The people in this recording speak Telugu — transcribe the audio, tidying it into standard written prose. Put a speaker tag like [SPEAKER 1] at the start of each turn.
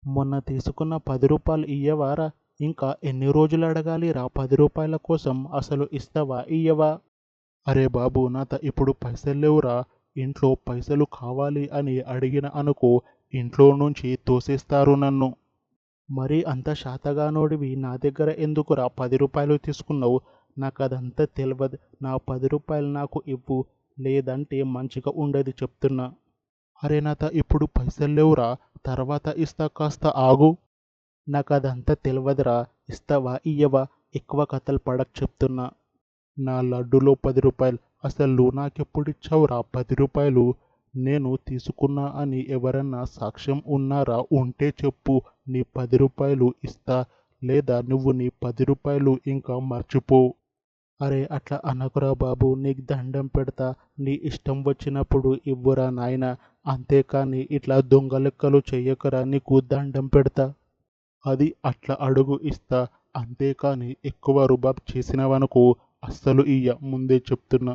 [SPEAKER 1] మొన్న తీసుకున్న 10 రూపాయలు ఇయ్యవారా? ఇంకా ఎన్ని రోజులు అడగాలిరా 10 రూపాయల కోసం? అసలు ఇస్తావా ఇయ్యవా? అరే బాబు ఇప్పుడు పైసలు లేవురా, ఇంట్లో పైసలు కావాలి అని అడిగిన అనుకో, ఇంట్లో నుంచి తోసేస్తారు నన్ను. మరి అంత శాతగానోడివి నా దగ్గర ఎందుకురా 10 రూపాయలు తీసుకున్నావు? నాకదంతా తెలవదు. నా 10 రూపాయలు నాకు ఇవ్వు, లేదంటే మంచిగా ఉండదు చెప్తున్నా. అరే ఇప్పుడు పైసలు లేవురా, తర్వాత ఇస్తా, కాస్త ఆగు. నాకదంతా తెలవదురా, ఇస్తావా ఇయ్యవా? ఎక్కువ కథలు పడకు చెప్తున్నా. నా లడ్డులో 10 రూపాయలు, అసలు నాకెప్పుడిచ్చావురా 10 రూపాయలు? నేను తీసుకున్నా అని ఎవరన్నా సాక్ష్యం ఉన్నారా? ఉంటే చెప్పు, నీ 10 రూపాయలు ఇస్తా, లేదా నువ్వు నీ 10 రూపాయలు ఇంకా మర్చిపో. అరే అట్లా అనకురా బాబు, నీకు దండం పెడతా. నీ ఇష్టం వచ్చినప్పుడు ఇవ్వురా నాయనా, అంతేకాని ఇట్లా దొంగ లెక్కలు చెయ్యకురా, నీకు దండం పెడతా. అది అట్లా అడుగు, ఇస్తా, అంతేకాని ఎక్కువ రుబాబ్ చేసినవనుకో అస్సలు ఇయ్య, ముందే చెప్తున్నా.